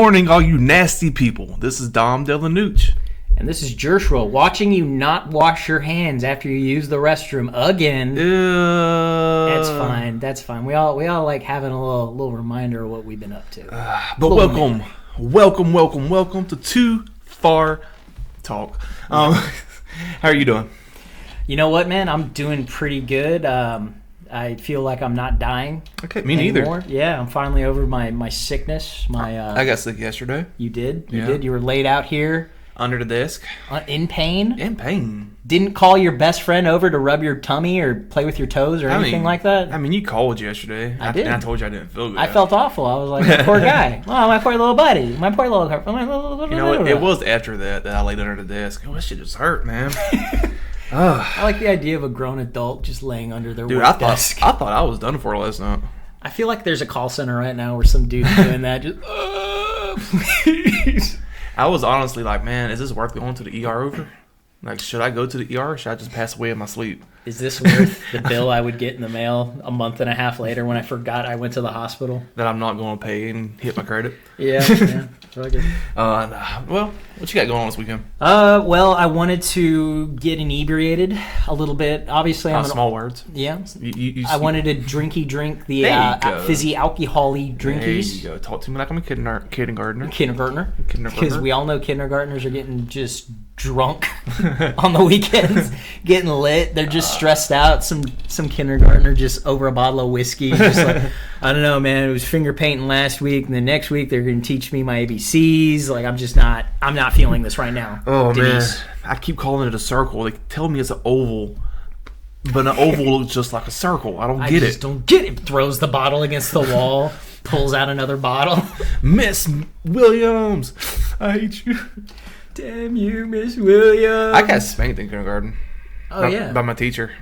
morning, all you nasty people. This is Dom Delanooch. And this is Joshua, watching you not wash your hands after you use the restroom again. That's fine. That's fine. We all like having a little reminder of what we've been up to. But welcome to Too Far Talk. How are you doing? You know what, man? I'm doing pretty good. I feel like I'm not dying. Okay, me neither. Anymore. Yeah, I'm finally over my sickness. I got sick yesterday. You did? You Yeah. did? You were laid out here. Under the desk. In pain? In pain. Didn't call your best friend over to rub your tummy or play with your toes or anything like that? I mean, you called yesterday. I did. And I told you I didn't feel good. I felt awful. I was like, poor guy. Oh, my poor little buddy. My poor little... You know what? It was after that I laid under the desk. Oh, that shit just hurt, man. I like the idea of a grown adult just laying under their work desk. I thought I was done for last night. I feel like there's a call center right now where some dude's doing that. Just, please. I was honestly like, man, is this worth going to the ER over? Like, should I go to the ER or should I just pass away in my sleep? Is this worth the bill I would get in the mail a month and a half later when I forgot I went to the hospital? That I'm not going to pay and hit my credit? Yeah. Well, what you got going on this weekend? Well, I wanted to get inebriated a little bit. Obviously, I'm small words. Yeah. I wanted to drink the fizzy alcohol-y drinkies. There you go. Talk to me like I'm a kindergartner. Kindergartner. Because we all know kindergartners are getting just drunk on the weekends, getting lit. They're just stressed out. Some kindergartner just over a bottle of whiskey. Just like, I don't know, man. It was finger painting last week, and the next week they're going to teach me my ABCs. Like, I'm not feeling this right now. Oh, Denise. man. I keep calling it a circle. They tell me it's an oval, but an oval looks just like a circle. I don't get it. Throws the bottle against the wall, pulls out another bottle. Miss Williams, I hate you. Damn you, Miss Williams. I got spanked in kindergarten. Yeah. By my teacher.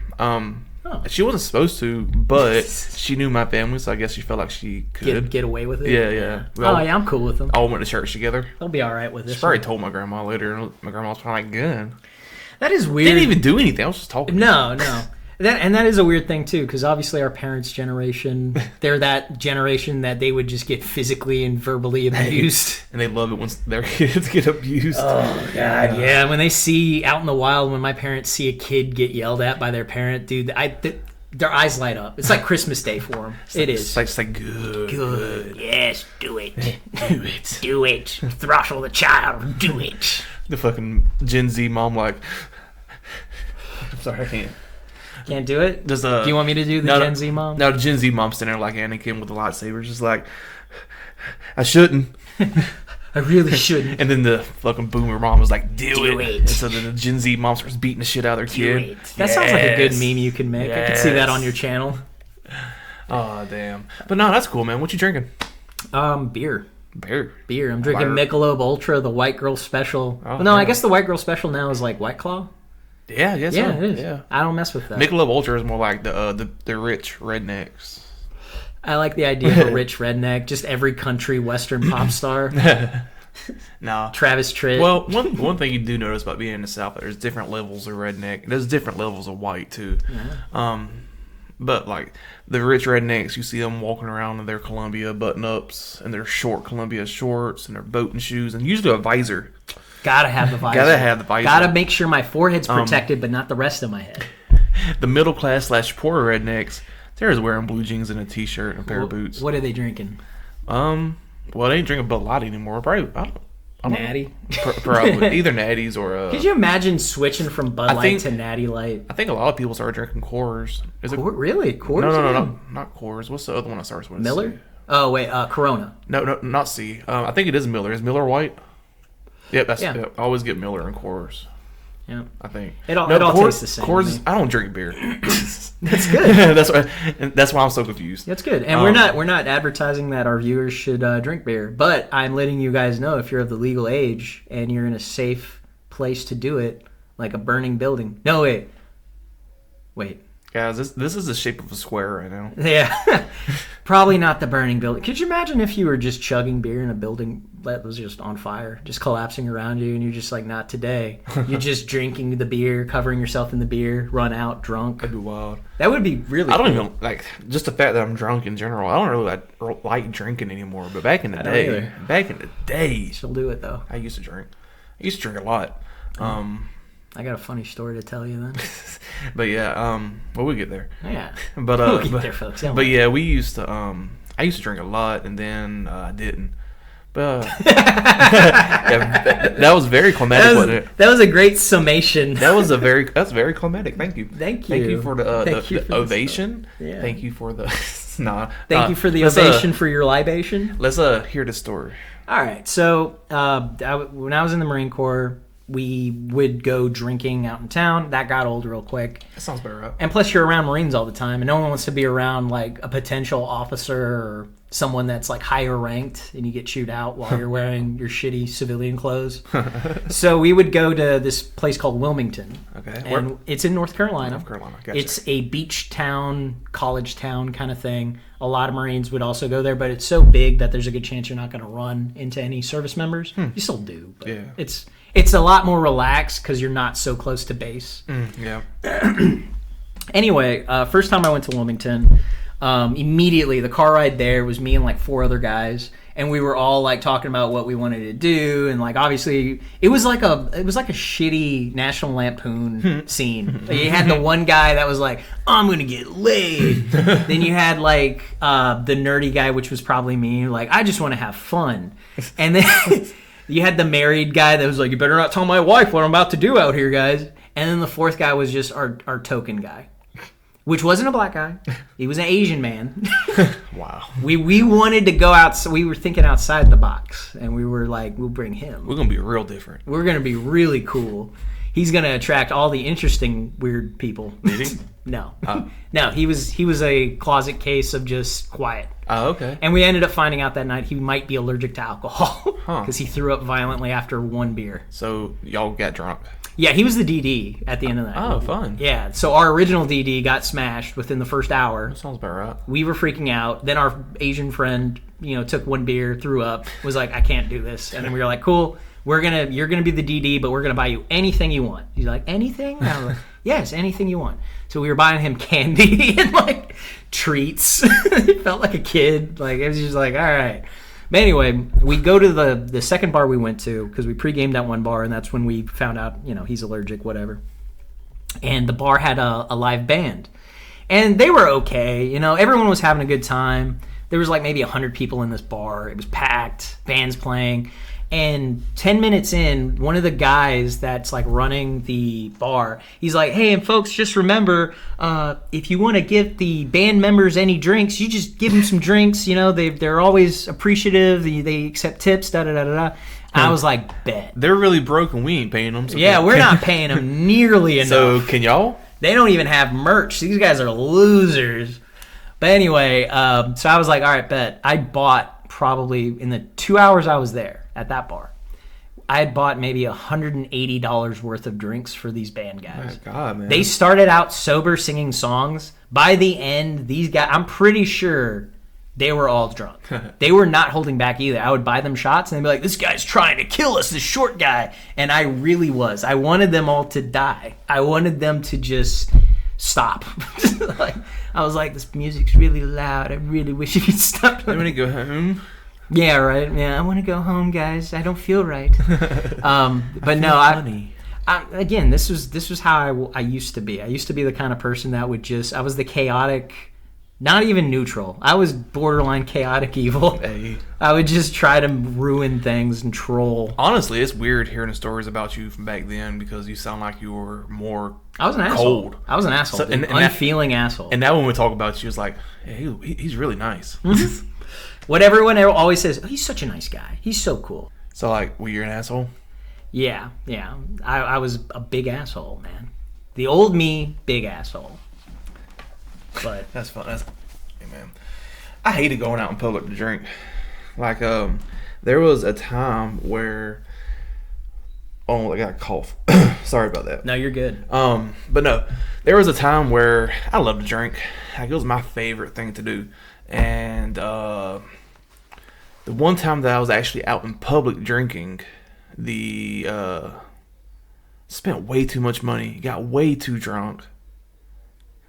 She wasn't supposed to, but she knew my family, so I guess she felt like she could get away with it. Yeah. I'm cool with them. All went to church together. They'll be all right with this. She probably told my grandma later. My grandma was probably like, "Good." That is weird. Didn't even do anything. I was just talking. No. That is a weird thing too, because obviously our parents' generation, they're that generation that they would just get physically and verbally abused, and they love it when their kids get abused. Oh God, yeah. When they see out in the wild, when my parents see a kid get yelled at by their parent, dude, their eyes light up. It's like Christmas Day for them. It's like good. Yes, do it. Do it. Throttle the child. Do it. The fucking Gen Z mom, like, I'm sorry, I can't. Can't do it? Do you want me to do the Gen Z mom? No, the Gen Z mom's standing there like Anakin with the lightsaber, just like, I shouldn't. I really shouldn't. And then the fucking boomer mom was like, do it. And so then the Gen Z mom starts beating the shit out of their kid. That sounds like a good meme you can make. I can see that on your channel. Oh, damn. But no, that's cool, man. What you drinking? Beer. Beer. I'm drinking Michelob Ultra, the White Girl Special. Oh, I guess the White Girl Special now is like White Claw. Yeah, I guess so. It is. Yeah. I don't mess with that. Michelob Ultra is more like the rich rednecks. I like the idea of a rich redneck, just every country western pop star. No. Travis Tritt. Well, one thing you do notice about being in the South, there's different levels of redneck. There's different levels of white too. Yeah. But like the rich rednecks, you see them walking around in their Columbia button-ups and their short Columbia shorts and their boating shoes and usually a visor. Gotta have the visor. Gotta make sure my forehead's protected, but not the rest of my head. The middle class / poor rednecks, they're just wearing blue jeans and a t-shirt and a pair of boots. What are they drinking? Well, they ain't drinking Bud Light anymore. Probably, I don't Natty? Probably. Either Natties or... Could you imagine switching from Bud Light to Natty Light? I think a lot of people started drinking Coors. Really? Coors? No, not Coors. What's the other one that starts with Miller? C? Oh, wait, Corona. No, not C. I think it is Miller. Is Miller white? Yep, I always get Miller and Coors. Yeah, I think it all tastes the same. Coors, I don't drink beer. That's good. that's why I'm so confused. That's good. And we're not advertising that our viewers should drink beer, but I'm letting you guys know if you're of the legal age and you're in a safe place to do it, like a burning building. No, wait. Guys, this is the shape of a square right now. Yeah. Probably not the burning building. Could you imagine if you were just chugging beer in a building that was just on fire, just collapsing around you, and you're just like, not today. You're just drinking the beer, covering yourself in the beer, run out drunk. That'd be wild. That would be really I don't cool. even, like, just the fact that I'm drunk in general, I don't really like drinking anymore. But back in the day, She'll do it, though. I used to drink. I used to drink a lot. I got a funny story to tell you then. But yeah, we'll get there. Yeah. But We'll get there, folks. Don't But worry. yeah, we used to. I used to drink a lot, and then I didn't. But yeah, that was very climatic, wasn't it? That was a great summation. That's very climatic. Thank you. Thank Thank you. you for the ovation. Yeah. Thank you for the nah. Thank you for the ovation for your libation. Let's hear the story. All right. So when I was in the Marine Corps, we would go drinking out in town. That got old real quick. That sounds about right. And plus, you're around Marines all the time, and no one wants to be around like a potential officer or someone that's like higher ranked, and you get chewed out while you're wearing your shitty civilian clothes. So we would go to this place called Wilmington. Okay. And it's in North Carolina. North Carolina. Gotcha. It's a beach town, college town kind of thing. A lot of Marines would also go there, but it's so big that there's a good chance you're not going to run into any service members. You still do, but Yeah. it's a lot more relaxed because you're not so close to base. Yeah. Anyway, first time I went to Wilmington, immediately the car ride there was me and like 4 other guys, and we were all like talking about what we wanted to do, and like obviously it was like a shitty National Lampoon scene. Like, you had the one guy that was like, I'm gonna get laid. Then you had like the nerdy guy, which was probably me, like I just want to have fun, and then. You had the married guy that was like, you better not tell my wife what I'm about to do out here, guys. And then the 4th guy was just our token guy, which wasn't a black guy. He was an Asian man. Wow. We wanted to go out, so we were thinking outside the box. And we were like, we'll bring him. We're going to be real different. We're going to be really cool. He's going to attract all the interesting, weird people. Did he? No. No, he was a closet case of just quiet. Oh, okay. And we ended up finding out that night he might be allergic to alcohol because he threw up violently after 1 beer. So y'all got drunk. Yeah, he was the DD at the end of that. Oh, fun. Yeah, so our original DD got smashed within the first hour. That sounds about right. We were freaking out. Then our Asian friend, took 1 beer, threw up, was like, I can't do this. And then we were like, cool, you're gonna be the DD, but we're gonna buy you anything you want. He's like, anything? And I was like, yes, anything you want. So we were buying him candy and like treats. He felt like a kid. Like it was just like, all right. But anyway, we go to the second bar we went to because we pre-gamed at one bar, and that's when we found out, he's allergic, whatever. And the bar had a live band, and they were okay. Everyone was having a good time. There was like maybe 100 people in this bar. It was packed, bands playing. And 10 minutes in, one of the guys that's like running the bar, he's like, hey, and folks, just remember, if you want to give the band members any drinks, you just give them some drinks. They're always appreciative. They accept tips, da-da-da-da-da. I was like, bet. They're really broke and we ain't paying them. So yeah, we're not paying them nearly enough. So can y'all? They don't even have merch. These guys are losers. But anyway, so I was like, all right, bet. I bought probably in the 2 hours I was there at that bar, I had bought maybe $180 worth of drinks for these band guys. My God, man. They started out sober singing songs. By the end, these guys, I'm pretty sure they were all drunk. They were not holding back either. I would buy them shots and they'd be like, this guy's trying to kill us, this short guy. And I really was. I wanted them all to die. I wanted them to just stop. I was like, this music's really loud. I really wish you'd stop. I'm going to go home. Yeah, right. Yeah, I want to go home, guys. I don't feel right. But no, again, this was how I used to be. I used to be the kind of person that would I was the chaotic, not even neutral. I was borderline chaotic evil. Hey. I would just try to ruin things and troll. Honestly, it's weird hearing stories about you from back then because you sound like you were more I was an asshole. cold. I was an asshole. So, and unfeeling asshole. And now when we talk about you, it's like, hey, he's really nice. Mm-hmm. What everyone always says, oh, he's such a nice guy. He's so cool. So, like, were you an asshole? Yeah. I was a big asshole, man. The old me, big asshole. But that's fun. Hey, man. I hated going out in public to drink. Like, there was a time where... Oh, I got a cough. Sorry about that. No, you're good. But no, there was a time where I loved to drink. Like, it was my favorite thing to do. And the one time that I was actually out in public drinking, spent way too much money, got way too drunk.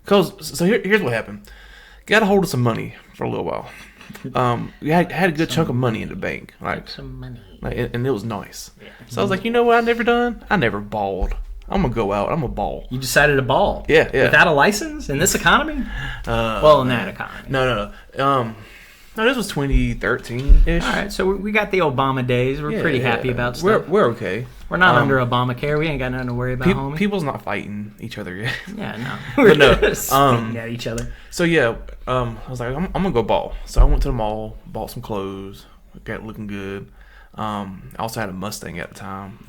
Here's what happened. Got a hold of some money for a little while. We had a good chunk of money in the bank, some money, and it was nice. Yeah. So I was like, you know what I never done? I never balled. I'm gonna go out. I'm gonna ball. You decided to ball? Yeah. Without a license in this economy? In that economy. No. No, this was 2013-ish. All right, so we got the Obama days. We're pretty happy about stuff. We're okay. We're not under Obamacare. We ain't got nothing to worry about, homie. People's not fighting each other yet. Yeah, no. We're just spitting at each other. So, yeah, I was like, I'm going to go ball. So I went to the mall, bought some clothes, got looking good. I also had a Mustang at the time.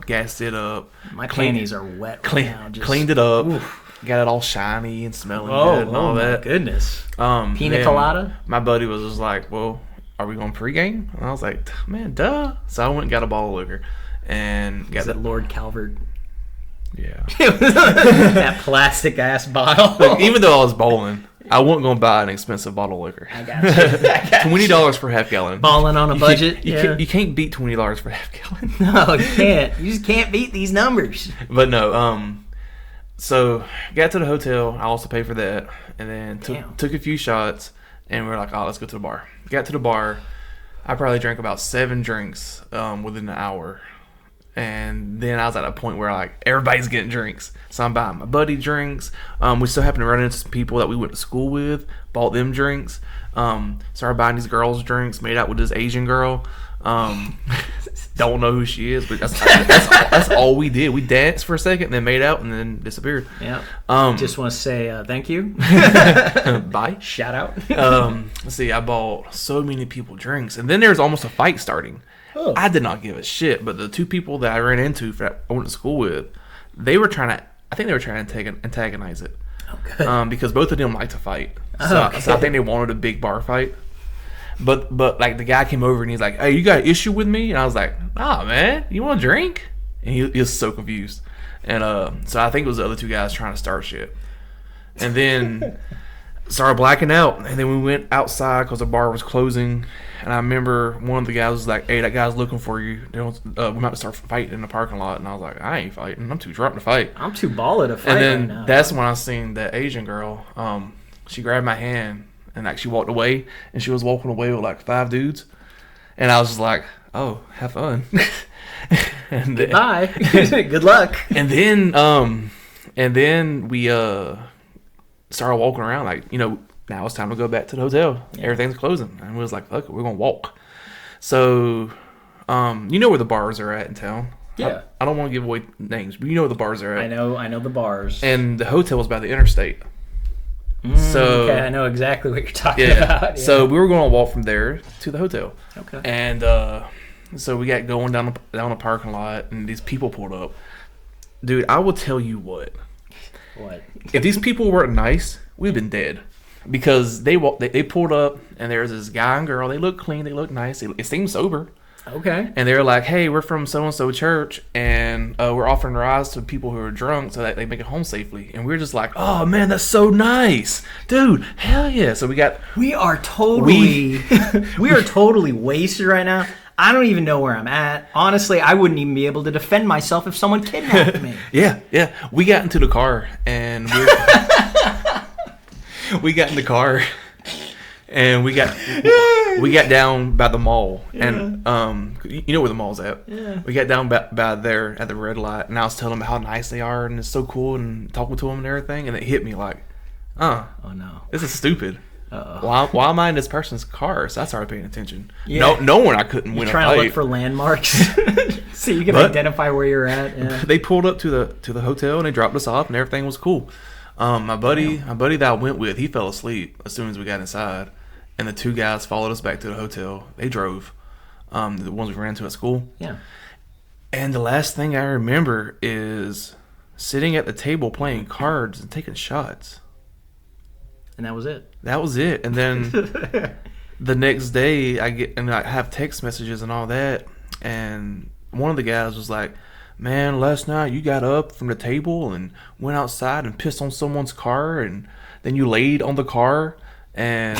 Gassed it up. My panties are wet right now. Cleaned it up. Oof. Got it all shiny and smelling good and all that. Oh, my goodness. Pina colada? My buddy was just like, well, are we going pregame? And I was like, man, duh. So I went and got a bottle of liquor. And got it Lord Calvert? Yeah. That plastic-ass bottle. Look, even though I was bowling, I wasn't going to buy an expensive bottle of liquor. I got you. $20 for half gallon. Balling on a budget. You can't beat $20 for half gallon. No, you can't. You just can't beat these numbers. But no, so got to the hotel. I also paid for that, and then took a few shots, and we were like, oh, let's go to the bar. Got to the bar. I probably drank about 7 drinks within an hour. And then I was at a point where like everybody's getting drinks. So I'm buying my buddy drinks. We still happened to run into some people that we went to school with, bought them drinks. Started buying these girls drinks, made out with this Asian girl. Don't know who she is, but that's all we did. We danced for a second, and then made out, and then disappeared. Yeah. Just want to say thank you. Bye. Shout out. Let's see. I bought so many people drinks, and then there was almost a fight starting. Oh. I did not give a shit, but the 2 people that I ran into that I went to school with, I think they were trying to antagonize it. Okay. Because both of them like to fight. So I think they wanted a big bar fight. But like the guy came over and he's like, hey, you got an issue with me? And I was like, nah, man, you want a drink? And he was so confused. And so I think it was the other 2 guys trying to start shit. And then started blacking out. And then we went outside because the bar was closing. And I remember one of the guys was like, hey, that guy's looking for you. We might start fighting in the parking lot. And I was like, I ain't fighting. I'm too drunk to fight. I'm too baller to fight. And then right now. That's when I seen that Asian girl. She grabbed my hand and like she walked away. And she was walking away with like 5 dudes. And I was just like, oh, have fun. And goodbye. Good luck. And then we started walking around like, now it's time to go back to the hotel. Yeah. Everything's closing. And we was like, fuck it, we're going to walk. So, you know where the bars are at in town. Yeah. I don't want to give away names, but you know where the bars are at. I know the bars. And the hotel was by the interstate. Okay, I know exactly what you're talking about. Yeah. So we were going to walk from there to the hotel. Okay. And so we got going down the parking lot, and these people pulled up. Dude, I will tell you what. What? If these people weren't nice, we'd been dead. Because they pulled up, and there was this guy and girl. They looked clean. They looked nice. They seemed sober. Okay. And they were like, hey, we're from so-and-so church, and we're offering rides to people who are drunk so that they make it home safely. And we're just like, oh, man, that's so nice. Dude, hell yeah. So we are totally wasted right now. I don't even know where I'm at. Honestly, I wouldn't even be able to defend myself if someone kidnapped me. Yeah. We got into the car, and we got in the car, and we got down by the mall, and you know where the mall's at. Yeah. We got down by there at the red light, and I was telling them how nice they are, and it's so cool, and talking to them and everything, and it hit me like, oh no, this is stupid. Uh-oh. Why am I in this person's car? So I started paying attention. Yeah. No one I couldn't win a fight. Trying to look for landmarks so you can identify where you're at. Yeah. They pulled up to the hotel and they dropped us off and everything was cool. My buddy that I went with, he fell asleep as soon as we got inside, and the 2 guys followed us back to the hotel. They drove, the ones we ran into at school. Yeah. And the last thing I remember is sitting at the table playing cards and taking shots. And that was it. That was it. And then the next day, I have text messages and all that. And one of the guys was like, man, last night you got up from the table and went outside and pissed on someone's car. And then you laid on the car And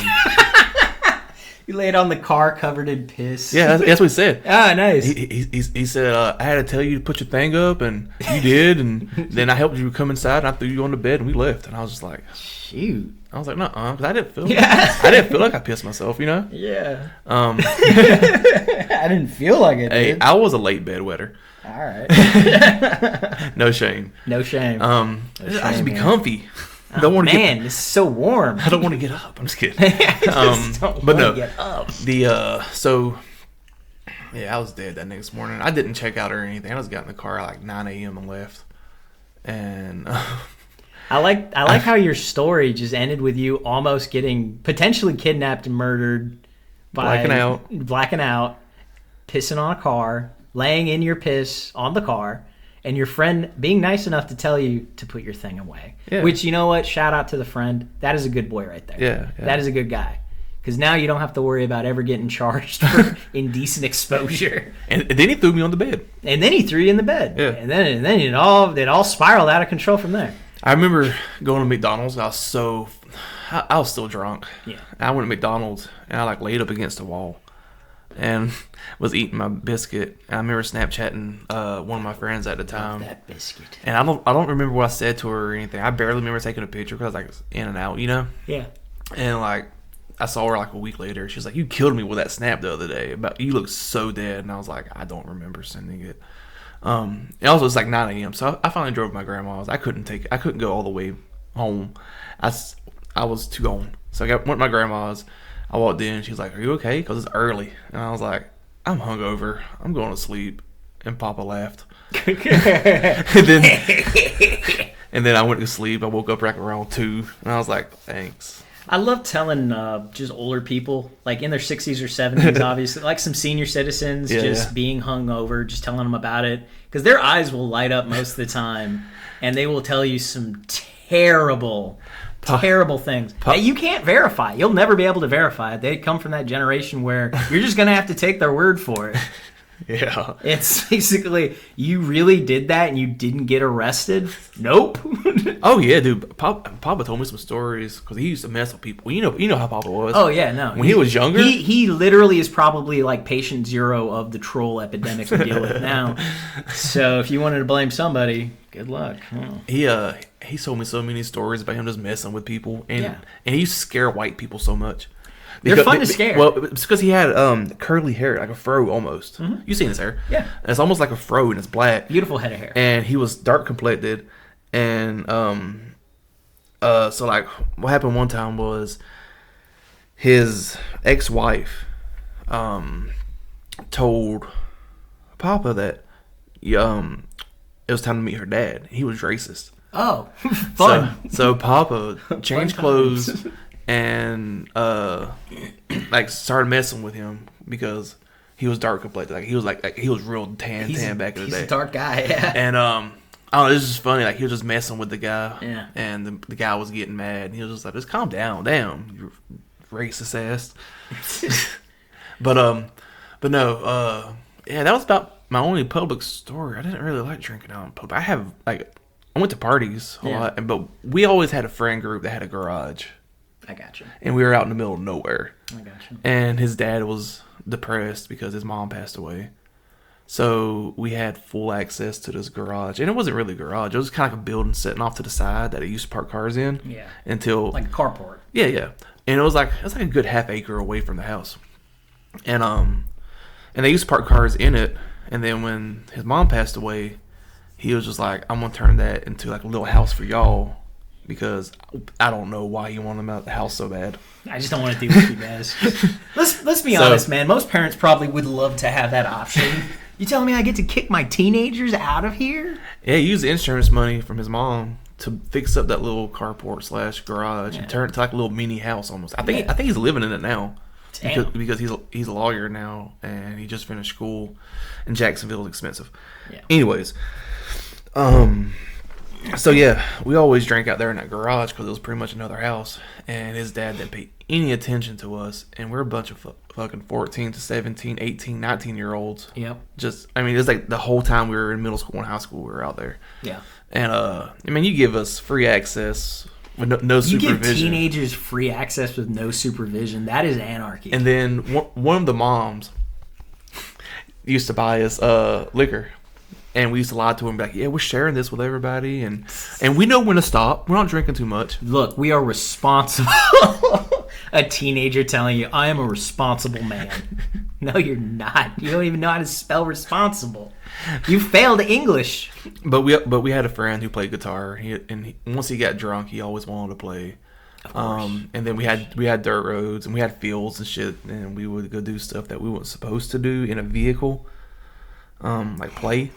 you laid on the car covered in piss. yeah, that's what he said. Ah, nice. He said, I had to tell you to put your thing up, and you did, and then I helped you come inside, and I threw you on the bed, and we left. And I was just like, shoot. I was like, nuh-uh, because I didn't feel like I pissed myself, you know? Yeah. I didn't feel like it. Hey, dude. I was a late bedwetter. All right. No shame. No shame. I just be comfy. I don't want to man, this is so warm. I don't want to get up. I'm just kidding. But no, get up. So yeah, I was dead that next morning. I didn't check out or anything. I just got in the car at like 9 a.m. and left. And I like how your story just ended with you almost getting potentially kidnapped and murdered by blacking out, pissing on a car, laying in your piss on the car, and your friend being nice enough to tell you to put your thing away. Yeah. Which, you know what? Shout out to the friend. That is a good boy right there. Yeah. That is a good guy. Because now you don't have to worry about ever getting charged for indecent exposure. And then he threw me on the bed. And then he threw you in the bed. Yeah. And then it all spiraled out of control from there. I remember going to McDonald's. I was still drunk. Yeah. I went to McDonald's and I like laid up against a wall and was eating my biscuit. And I remember Snapchatting one of my friends at the time. Love that biscuit. And I don't remember what I said to her or anything. I barely remember taking a picture because I was like in and out, you know. Yeah. And like I saw her like a week later. She was like, "You killed me with that snap the other day. About you look so dead." And I was like, "I don't remember sending it." And also it's like 9 a.m. So I finally drove my grandma's. I couldn't go all the way home. I was too gone. So went to my grandma's. I walked in. She was like, "Are you okay?" Because it's early. And I was like, "I'm hungover. I'm going to sleep." And Papa laughed. and then I went to sleep. I woke up like around 2. And I was like, "Thanks." I love telling just older people, like in their 60s or 70s, obviously, like some senior citizens, being hungover, just telling them about it. Because their eyes will light up most of the time. And they will tell you some terrible things that you can't verify. You'll never be able to verify it. They come from that generation where you're just going to have to take their word for it. Yeah. It's basically, you really did that and you didn't get arrested? Nope. Oh, yeah, dude. Papa told me some stories because he used to mess with people. You know how Papa was. Oh, yeah, no. When he was younger? He literally is probably like patient zero of the troll epidemic we deal with now. So if you wanted to blame somebody, good luck. Oh. He told me so many stories about him just messing with people. And he used to scare white people so much. They're fun to scare. Well, it's because he had curly hair, like a fro almost. Mm-hmm. You've seen his hair. Yeah. And it's almost like a fro and it's black. Beautiful head of hair. And he was dark complected. And so like what happened one time was his ex-wife told Papa that it was time to meet her dad. He was racist. Oh, fun. So Papa changed clothes and like started messing with him because he was dark complected. Like he was real tan back in the day. He's a dark guy. Yeah. And I don't know, this is funny. Like he was just messing with the guy. Yeah. And the guy was getting mad. And he was just like, "Just calm down, damn, you racist ass." But no, yeah, that was about my only public story. I didn't really like drinking out in public. I went to parties a lot, but we always had a friend group that had a garage. I got you. And we were out in the middle of nowhere. I got you. And his dad was depressed because his mom passed away. So we had full access to this garage. And it wasn't really a garage. It was kind of like a building sitting off to the side that he used to park cars in. Yeah. Until like a carport. Yeah. And it was like a good half acre away from the house. And they used to park cars in it. And then when his mom passed away, he was just like, "I'm gonna turn that into like a little house for y'all." Because I don't know why you want them out of the house so bad. I just don't want to deal with you guys. Let's be honest, man. Most parents probably would love to have that option. You telling me I get to kick my teenagers out of here? Yeah, he used the insurance money from his mom to fix up that little carport / garage and turn it to like a little mini house almost. I think he's living in it now. Because he's a lawyer now and he just finished school and Jacksonville is expensive. Yeah. Anyways, so yeah, we always drank out there in that garage because it was pretty much another house, and his dad didn't pay any attention to us, and we're a bunch of fucking 14 to 17, 18, 19-year-olds. Yep. It's like the whole time we were in middle school and high school, we were out there. Yeah. And, you give us free access with no supervision. You give teenagers free access with no supervision. That is anarchy. And then one of the moms used to buy us liquor. And we used to lie to him, like, yeah, we're sharing this with everybody. And we know when to stop. We're not drinking too much. Look, we are responsible. A teenager telling you, I am a responsible man. No, you're not. You don't even know how to spell responsible. You failed English. But we had a friend who played guitar. Once he got drunk, he always wanted to play. Of course. And then we had dirt roads and we had fields and shit, and we would go do stuff that we weren't supposed to do in a vehicle, like play,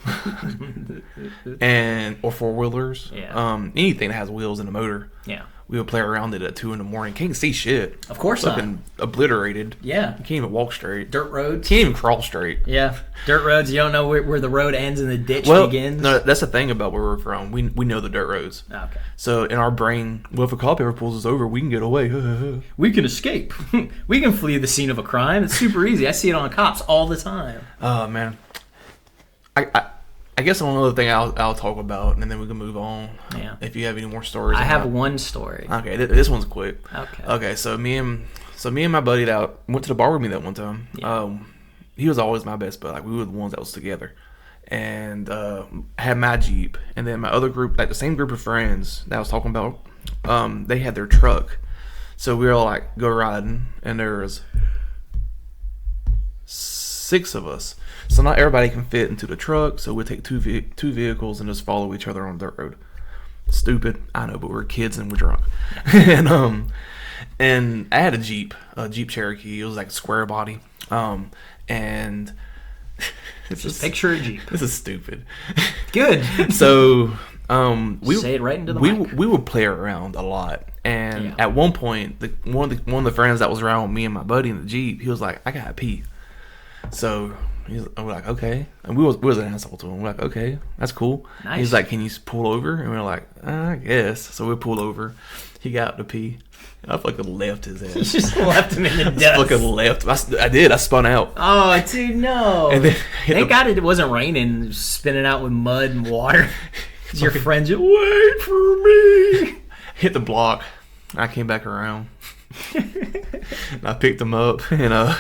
or 4-wheelers. Yeah. Anything that has wheels and a motor. Yeah. We would play around it at 2 a.m. Can't see shit. Of course not. Fucking obliterated. Yeah. You can't even walk straight. Dirt roads. Can't even crawl straight. Yeah. Dirt roads. You don't know where the road ends and the ditch begins. No, that's the thing about where we're from. We know the dirt roads. Okay. So in our brain, well, if a cop ever pulls us over, we can get away. We can escape. We can flee the scene of a crime. It's super easy. I see it on cops all the time. Oh, man. I guess one other thing I'll talk about, and then we can move on. Yeah. If you have any more stories. I have one story. Okay, this one's quick. Okay. Okay, so me and my buddy that went to the bar with me that one time. Yeah. He was always my best bud. Like, we were the ones that was together, and I had my Jeep, and then my other group, like the same group of friends that I was talking about, they had their truck. So we were all like go riding, and there was 6 of us. So not everybody can fit into the truck, so we take two vehicles and just follow each other on the dirt road. Stupid, I know, but we're kids and we're drunk. and I had a Jeep Cherokee. It was like a square body, and just picture a Jeep. This is stupid. Good. So we say it right into the mic. We would play around a lot, and at one point, one of the friends that was around with me and my buddy in the Jeep, he was like, "I gotta pee," so. I'm like, okay. And we was an asshole to him. We're like, okay, that's cool. Nice. He's like, can you pull over? And we're like, I guess. So we pulled over. He got out to pee. I fucking left his ass. You just left him in the dust. I fucking left. I did. I spun out. Oh, dude, no. And then thank God it wasn't raining, spinning out with mud and water. Your friends just, wait for me. Hit the block. I came back around. And I picked him up, and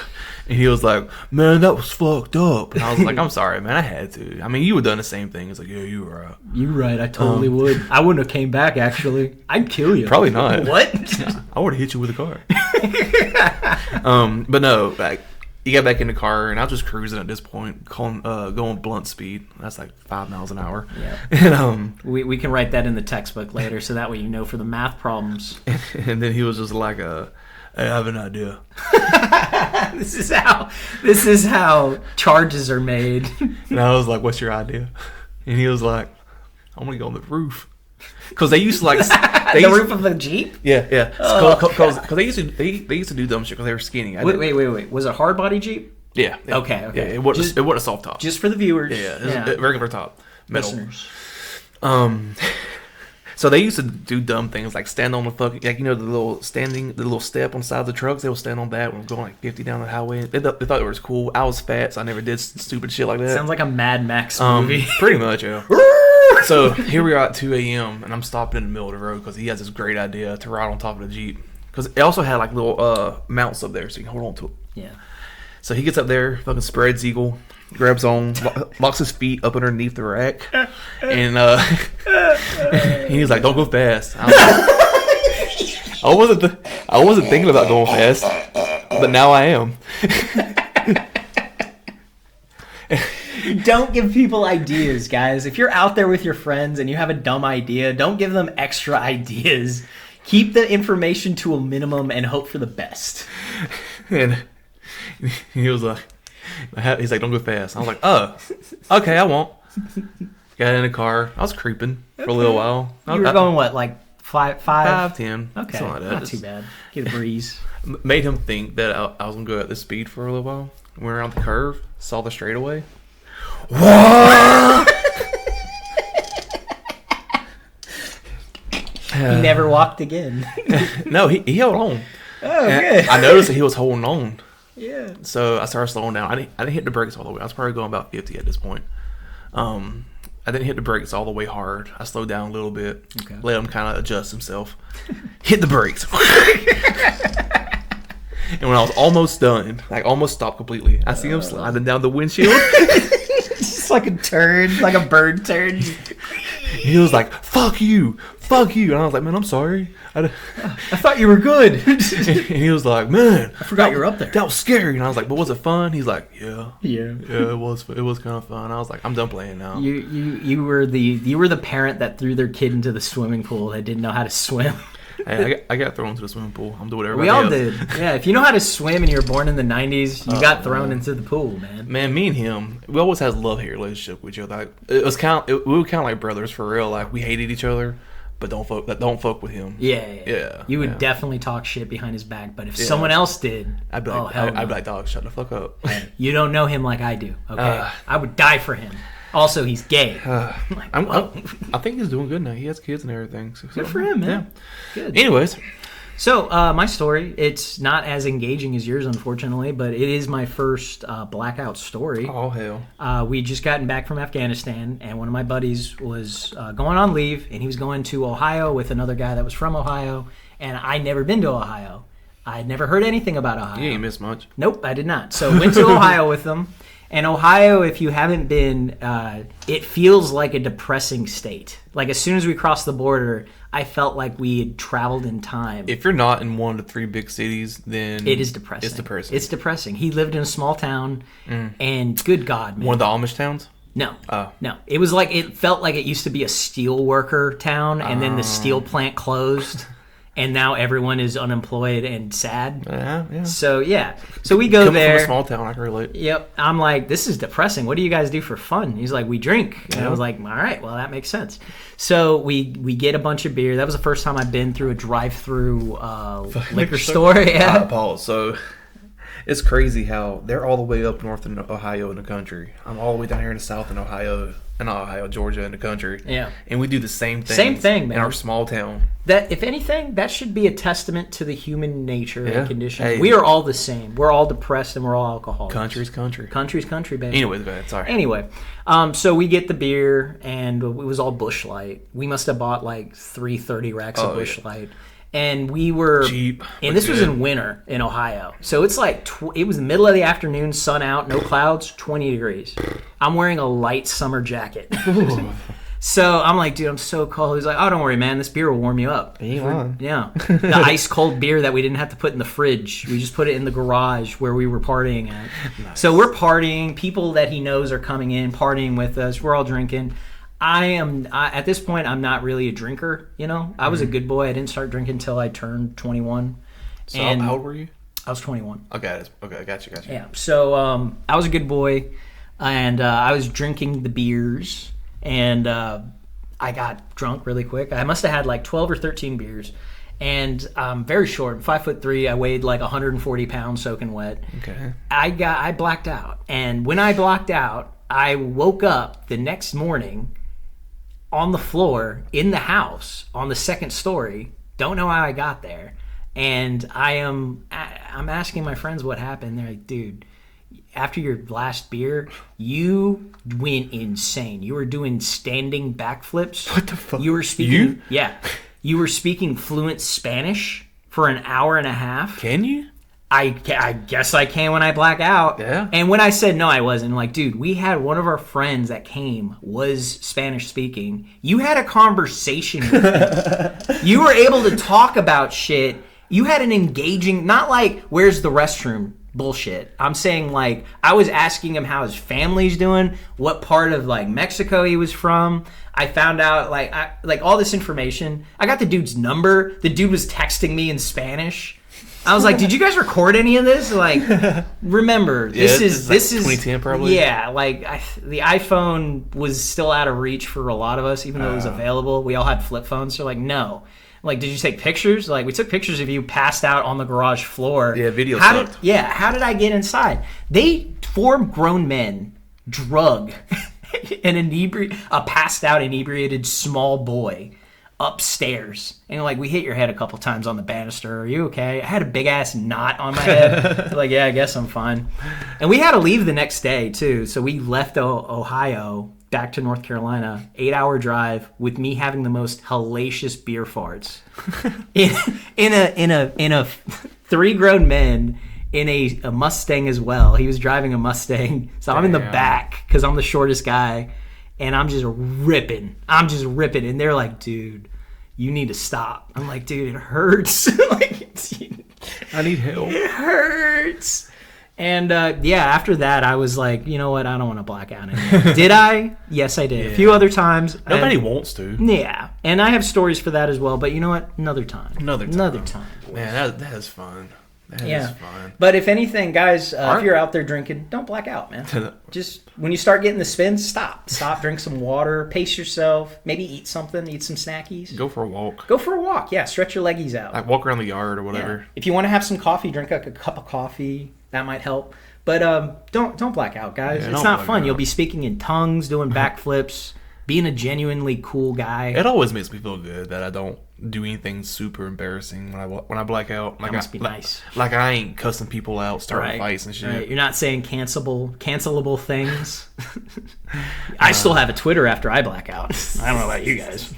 he was like, man, that was fucked up. And I was like, I'm sorry, man, I had to. I mean, you would have done the same thing. It's like, yeah, you were right. You right, I totally would. I wouldn't have came back, actually. I'd kill you. Probably not. What? I would have hit you with a car. But no, like, you got back in the car, and I was just cruising at this point, going blunt speed. That's like 5 miles an hour. Yeah. And we can write that in the textbook later, so that way you know for the math problems. And then he was just like, hey, I have an idea. This is how charges are made. And I was like, what's your idea? And he was like, I'm gonna go on the roof. Because they used to like roof of the Jeep. Yeah. Because they used to do dumb shit because they were skinny. Wait. Was it a hard body Jeep? Yeah. Okay. Yeah, it wasn't a soft top. Just for the viewers. Yeah. It was a regular top. Metal. Listeners. So they used to do dumb things like stand on the fucking, like, you know, the little step on the side of the trucks. They would stand on that when we're going like 50 down the highway. They thought it was cool. I was fat, so I never did stupid shit like that. Sounds like a Mad Max movie. Pretty much, yeah. So here we are at 2 a.m. and I'm stopped in the middle of the road because he has this great idea to ride on top of the Jeep. Because it also had like little mounts up there, so you can hold on to it. Yeah. So he gets up there, fucking spreads eagle, grabs on, locks his feet up underneath the rack, and he's like, "Don't go fast." I wasn't thinking about going fast, but now I am. Don't give people ideas, guys. If you're out there with your friends and you have a dumb idea, don't give them extra ideas. Keep the information to a minimum and hope for the best. And he was like, he's like, don't go fast. I was like, oh, okay, I won't. Got in the car. I was creeping for a little while. You were going what, like 5? 10. Okay, something like that. Not too bad. Get a breeze. Made him think that I was going to go at this speed for a little while. Went around the curve, saw the straightaway. What? He never walked again. No, he held on. Oh, good. I noticed that he was holding on. Yeah. So I started slowing down. I didn't hit the brakes all the way. I was probably going about 50 at this point. I didn't hit the brakes all the way hard. I slowed down a little bit. Okay. Let him kind of adjust himself. Hit the brakes. And when I was almost done, like almost stopped completely, I see him sliding down the windshield. Just like a turd, like a bird turd. He was like, fuck you. And I was like, man, I'm sorry. I thought you were good. And he was like, man, I forgot you were up there. That was scary. And I was like, but was it fun? He's like, yeah, it was kind of fun. I was like, I'm done playing now. You were the parent that threw their kid into the swimming pool that didn't know how to swim. Hey, I got thrown into the swimming pool. I'm doing everybody We all else. did. Yeah, if you know how to swim and you were born in the 90s, you got thrown into the pool, man. Man, me and him, we always had a love-hate relationship with each other. Like, we were kind of like brothers for real. Like, we hated each other, but don't fuck with him. Yeah. You would definitely talk shit behind his back, but if someone else did, I'd be like, dog, shut the fuck up. You don't know him like I do. Okay, I would die for him. Also, he's gay. I think he's doing good now. He has kids and everything. So, good for him, man. Yeah. Good. Anyways. So, my story, it's not as engaging as yours, unfortunately, but it is my first blackout story. Oh, hell. We just gotten back from Afghanistan, and one of my buddies was going on leave, and he was going to Ohio with another guy that was from Ohio, and I'd never been to Ohio. I'd never heard anything about Ohio. You ain't missed much. Nope, I did not. So, went to Ohio with them. And Ohio, if you haven't been, it feels like a depressing state. Like, as soon as we crossed the border, I felt like we had traveled in time. If you're not in one of the 3 big cities, then it is depressing. It's depressing. He lived in a small town, and good God, man. One of the Amish towns? No. No. It was like, it felt like it used to be a steel worker town, and then the steel plant closed. And now everyone is unemployed and sad. Yeah. So we go Coming there. From a small town, I can relate. Yep. I'm like, this is depressing. What do you guys do for fun? He's like, we drink. And I was like, all right, well, that makes sense. So we get a bunch of beer. That was the first time I've been through a drive-through liquor store. Yeah. Paul, so it's crazy how they're all the way up north in Ohio in the country. I'm all the way down here in the south in Ohio, Georgia in the country. Yeah. And we do the same thing. Same thing, man. In our small town. That, if anything, that should be a testament to the human nature and condition. Hey. We are all the same. We're all depressed and we're all alcoholics. Country's country. Country's country, baby. Anyways, go ahead. Sorry. Anyway, so we get the beer, and it was all Busch Light. We must have bought like 330 racks of Busch Light. And we were cheap, and this was in winter in Ohio, so it's like it was the middle of the afternoon, sun out, no clouds, 20 degrees. I'm wearing a light summer jacket. So I'm like, dude, I'm so cold. He's like, oh, don't worry, man, this beer will warm you up. Yeah, the ice cold beer that we didn't have to put in the fridge, we just put it in the garage where we were partying at. Nice. So we're partying. People that he knows are coming in, partying with us. We're all drinking. At this point, I'm not really a drinker, you know. I was a good boy. I didn't start drinking until I turned 21. So how old were you? I was 21. Okay, got you. Yeah, so I was a good boy, and I was drinking the beers, and I got drunk really quick. I must have had like 12 or 13 beers, and I'm very short. I'm 5'3". I weighed like 140 pounds soaking wet. Okay. I blacked out, and when I blacked out, I woke up the next morning on the floor in the house on the second story. Don't know how I got there, and I'm asking my friends what happened. They're like, dude, after your last beer, you went insane. You were doing standing backflips. What the fuck? You were speaking. Yeah, you were speaking fluent Spanish for an hour and a half. Can you? I guess I can when I black out. Yeah. And when I said no, I wasn't. Like, dude, we had one of our friends that came was Spanish speaking. You had a conversation with him. You were able to talk about shit. You had an engaging, not like, where's the restroom bullshit. I'm saying, like, I was asking him how his family's doing, what part of, like, Mexico he was from. I found out, like all this information. I got the dude's number. The dude was texting me in Spanish. I was like, did you guys record any of this? Like, remember, this is 2010 probably. Yeah, like the iPhone was still out of reach for a lot of us, even though it was available. We all had flip phones. So like, no. Like, did you take pictures? Like, we took pictures of you passed out on the garage floor. Yeah, video sucked. How did I get inside? 4 grown men drug a passed out inebriated small boy upstairs. And like, we hit your head a couple times on the banister. Are you okay? I had a big ass knot on my head. Like, yeah, I guess I'm fine. And we had to leave the next day too. So we left Ohio back to North Carolina, 8-hour drive with me having the most hellacious beer farts in a 3 grown men in a Mustang as well. He was driving a Mustang. So I'm in the back because I'm the shortest guy. And I'm just ripping. And they're like, dude, you need to stop. I'm like, dude, it hurts. Like, I need help. It hurts. And after that, I was like, you know what? I don't want to black out anymore. Did I? Yes, I did. Yeah. A few other times. Nobody wants to. Yeah. And I have stories for that as well. But you know what? Another time. Another time. Man, that is fun. That is fun. But if anything, guys, if you're out there drinking, don't black out, man. Just when you start getting the spins, stop. Drink some water, pace yourself, maybe eat something, eat some snackies. Go for a walk. Yeah, stretch your leggies out. Like walk around the yard or whatever. Yeah. If you want to have some coffee, drink like a cup of coffee. That might help. But don't black out, guys. It's not fun. You'll be speaking in tongues, doing backflips, being a genuinely cool guy. It always makes me feel good that I don't do anything super embarrassing when I black out. Like, that must be nice. Like I ain't cussing people out, starting fights and shit. Right. You're not saying cancelable things. I still have a Twitter after I black out. I don't know about you guys.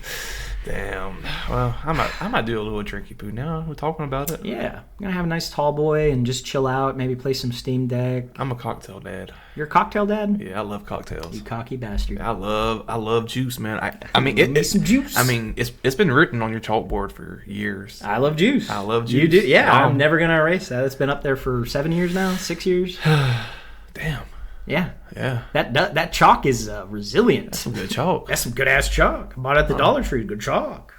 Damn. Well, I might do a little drinky poo now. We're talking about it. Yeah. I'm going to have a nice tall boy and just chill out. Maybe play some Steam Deck. I'm a cocktail dad. You're a cocktail dad? Yeah, I love cocktails. You cocky bastard. I love juice, man. I mean, it's some juice. I mean, it's been written on your chalkboard for years. I love juice. I love juice. You do? Yeah, I'm never going to erase that. It's been up there for 7 years now, 6 years. Damn. Yeah. Yeah. That chalk is resilient. That's some good chalk. That's some good ass chalk. I bought it at the Dollar Tree. Good chalk.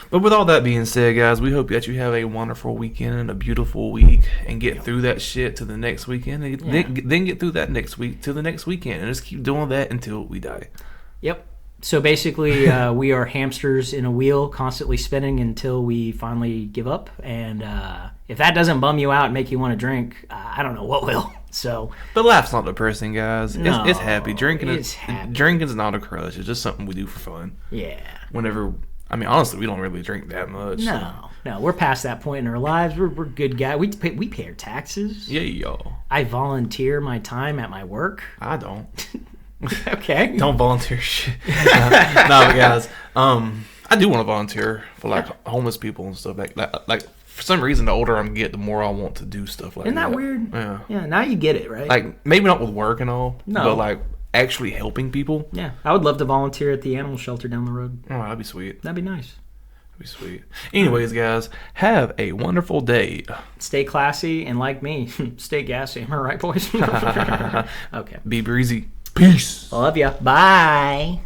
But with all that being said, guys, we hope that you have a wonderful weekend and a beautiful week and get through that shit to the next weekend. And then get through that next week to the next weekend and just keep doing that until we die. Yep. So basically, we are hamsters in a wheel constantly spinning until we finally give up. And if that doesn't bum you out and make you want to drink, I don't know what will. So, but laugh's not depressing, guys. No, it's happy. Drinking's not a crush. It's just something we do for fun. Yeah. I mean, honestly, we don't really drink that much. No, we're past that point in our lives. We're good guys. We pay our taxes. Yeah, y'all. I volunteer my time at my work. I don't. Okay. Don't volunteer shit. No, but guys, I do want to volunteer for like homeless people and stuff like. For some reason, the older I get, the more I want to do stuff like that. Isn't that weird? Yeah. Yeah. Now you get it, right? Like maybe not with work and all, no, but like actually helping people. Yeah, I would love to volunteer at the animal shelter down the road. Oh, that'd be sweet. That'd be nice. That'd be sweet. Anyways, guys, have a wonderful day. Stay classy and like me, stay gassy. Am I right, boys? Okay. Be breezy. Peace. Love ya. Bye.